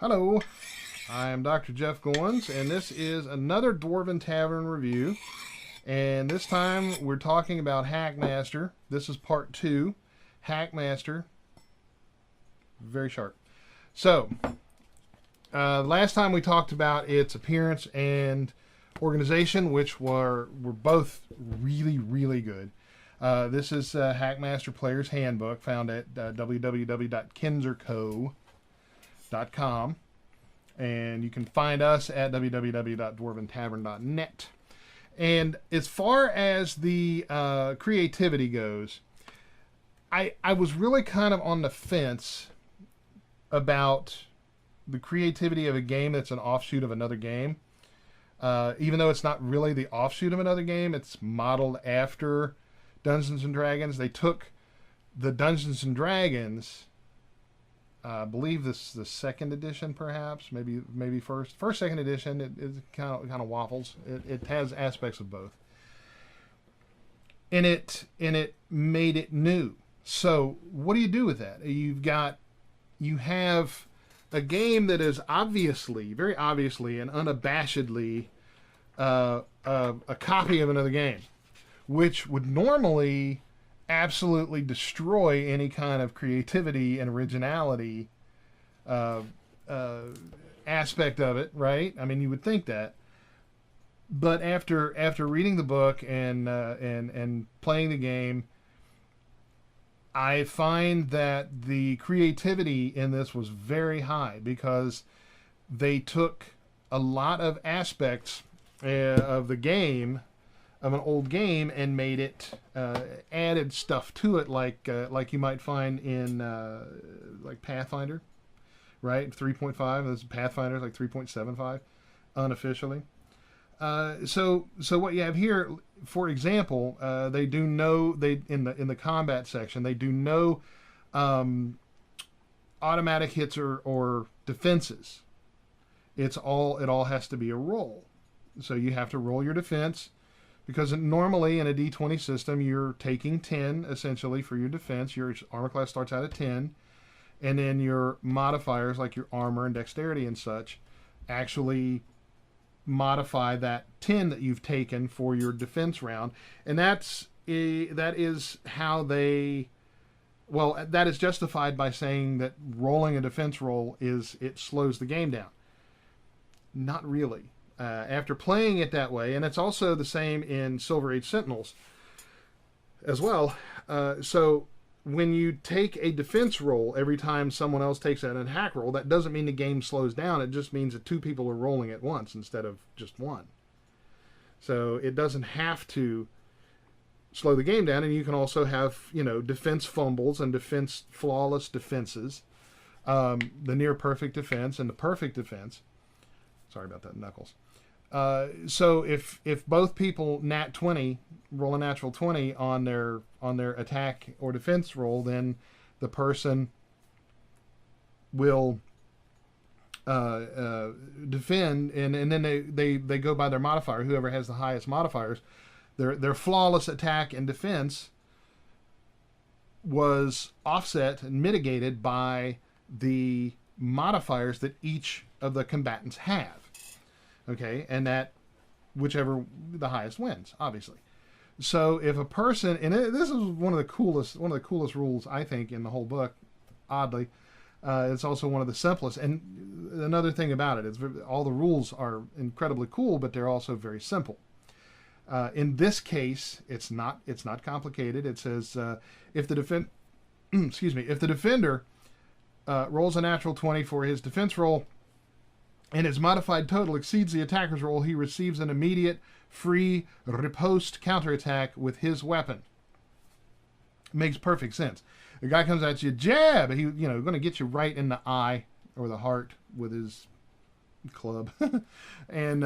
Hello, I am Dr. Jeff Goins, and this is another Dwarven Tavern review. And this time we're talking about HackMaster. This is part 2, HackMaster. Very sharp. So, last time we talked about its appearance and organization, which were both really, really good. This is HackMaster Player's Handbook, found at www.kinzerco.com, and you can find us at www.dwarventavern.net. And as far as the creativity goes, I was really kind of on the fence about the creativity of a game that's an offshoot of another game. Even though it's not really the offshoot of another game, it's modeled after Dungeons and Dragons. They took the Dungeons and Dragons, I believe this is the second edition, perhaps, maybe first, second edition. It kind of waffles. It has aspects of both, and it made it new. So what do you do with that? You have a game that is obviously, very obviously, and unabashedly a copy of another game, which would normally absolutely destroy any kind of creativity and originality aspect of it, right? I mean, you would think that. But after reading the book and playing the game, I find that the creativity in this was very high because they took a lot of aspects of the game, of an old game, and made it, added stuff to it, like you might find in like Pathfinder, right? 3.5. This Pathfinder is like 3.75 unofficially. So what you have here, for example, they do know, in the combat section, they do no automatic hits or defenses. It all has to be a roll. So you have to roll your defense, because normally in a D20 system you're taking 10 essentially for your defense. Your armor class starts out at 10, and then your modifiers like your armor and dexterity and such actually modify that 10 that you've taken for your defense round. And that is how that is justified by saying that rolling a defense roll it slows the game down. Not really. After playing it that way, and it's also the same in Silver Age Sentinels as well. So when you take a defense roll every time someone else takes an attack roll, that doesn't mean the game slows down. It just means that two people are rolling at once instead of just one. So it doesn't have to slow the game down, and you can also have, defense fumbles and flawless defenses, the near perfect defense and the perfect defense. Sorry about that, Knuckles. So if both people nat 20 roll a natural 20 on their attack or defense roll, then the person will defend, and then they go by their modifier. Whoever has the highest modifiers, their flawless attack and defense was offset and mitigated by the modifiers that each of the combatants have. Okay, and that whichever the highest wins, obviously. So if a person, and this is one of the coolest rules I think in the whole book, oddly, it's also one of the simplest. And another thing about it is all the rules are incredibly cool, but they're also very simple. In this case, it's not complicated. It says if the defender rolls a natural 20 for his defense roll, and his modified total exceeds the attacker's roll, he receives an immediate free riposte counterattack with his weapon. Makes perfect sense. The guy comes at you, jab. He, going to get you right in the eye or the heart with his club, and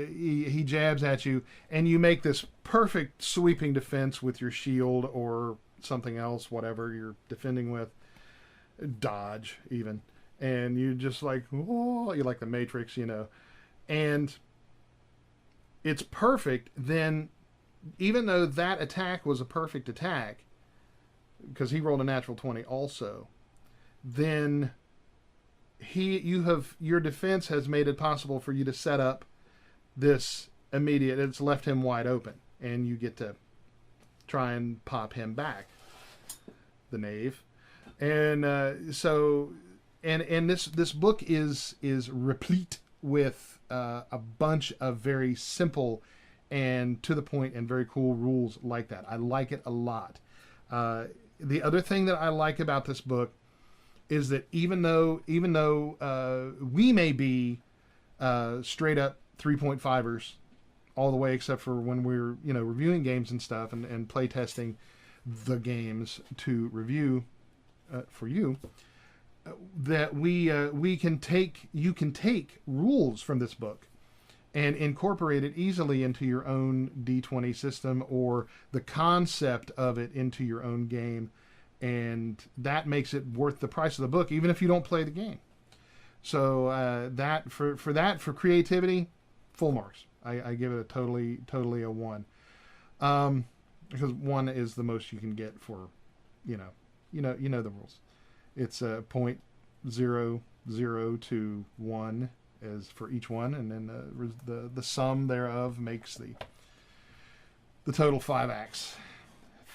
he jabs at you, and you make this perfect sweeping defense with your shield or something else, whatever you're defending with, dodge even. And you just like, oh, you're like the Matrix, and it's perfect. Then, even though that attack was a perfect attack, because he rolled a natural 20 also, then your defense has made it possible for you to set up this immediate. It's left him wide open, and you get to try and pop him back, the knave. And this book is replete with a bunch of very simple and to the point and very cool rules like that. I like it a lot. The other thing that I like about this book is that even though we may be straight up 3.5ers all the way, except for when we're reviewing games and stuff and play testing the games to review for you, that you can take rules from this book and incorporate it easily into your own D20 system, or the concept of it into your own game, and that makes it worth the price of the book, even if you don't play the game. So that for creativity, full marks. I give it a totally a 1, because 1 is the most you can get for you know the rules. It's a 0.00 to 1 is for each one, and then the sum thereof makes the total 5 acts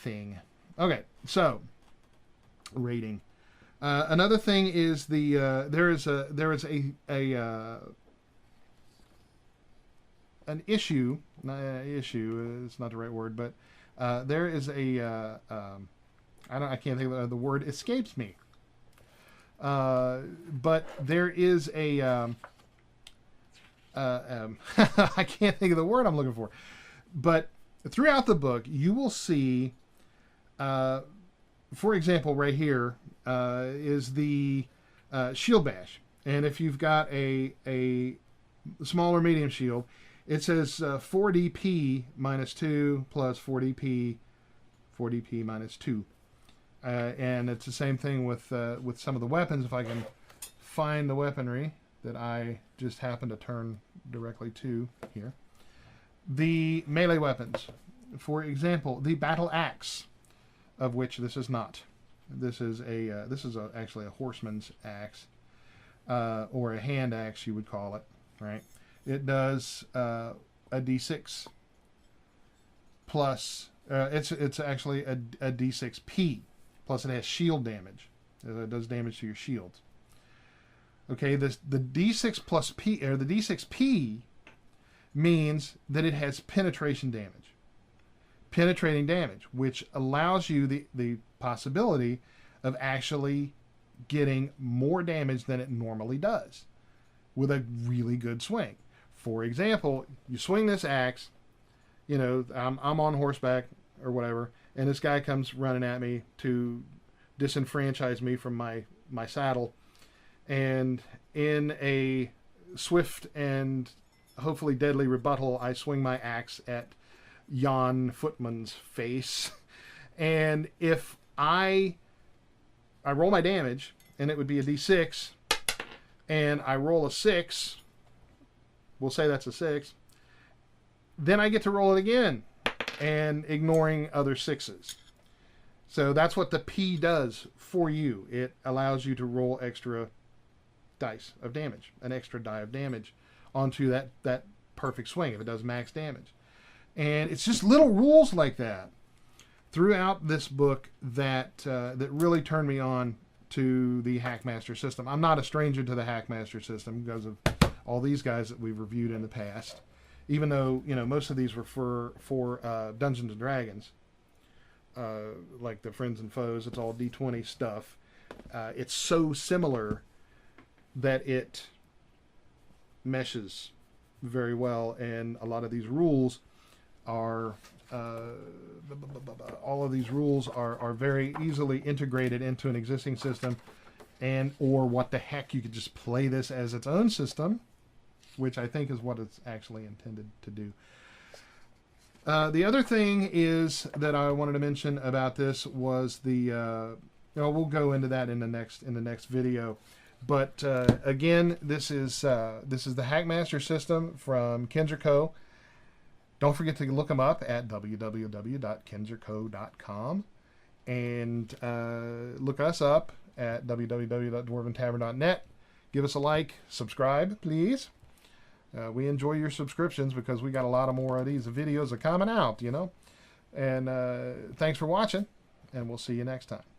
thing. Okay, so rating. Another thing is there is an issue. Issue is not the right word, but there is I can't think of the word escapes me. But there is I can't think of the word I'm looking for. But throughout the book, you will see, for example, right here is the shield bash. And if you've got a small or medium shield, it says 4DP minus 2 plus 4DP minus 2. And it's the same thing with some of the weapons. If I can find the weaponry that I just happen to turn directly to here. The melee weapons. For example, the battle axe, of which this is not. This is actually a horseman's axe, or a hand axe, you would call it, right? It does a d6 plus. It's actually a d6p. Plus, it has shield damage. It does damage to your shields. Okay, the d6 plus p, or the d6p, means that it has penetration damage. Penetrating damage, which allows you the possibility of actually getting more damage than it normally does with a really good swing. For example, you swing this axe, I'm on horseback or whatever, and this guy comes running at me to disenfranchise me from my saddle. And in a swift and hopefully deadly rebuttal, I swing my axe at yon footman's face. And if I roll my damage, and it would be a d6, and I roll a 6, we'll say that's a 6, then I get to roll it again, and ignoring other 6s. So that's what the P does for you. It allows you to roll extra dice of damage, an extra die of damage onto that perfect swing if it does max damage. And it's just little rules like that throughout this book that really turned me on to the HackMaster system. I'm not a stranger to the HackMaster system because of all these guys that we've reviewed in the past. Even though most of these were for Dungeons and Dragons, like the Friends and Foes, it's all D20 stuff. It's so similar that it meshes very well, and a lot of these rules are very easily integrated into an existing system, or what the heck, you could just play this as its own system, which I think is what it's actually intended to do. The other thing is that I wanted to mention about this was the we'll go into that in the next video. But again, this is the HackMaster system from Kinzer Co. Don't forget to look them up at www.kinzerco.com, and look us up at www.dwarventavern.net. Give us a like, subscribe, please. We enjoy your subscriptions because we got a lot of more of these videos are coming out, you know. And thanks for watching, and we'll see you next time.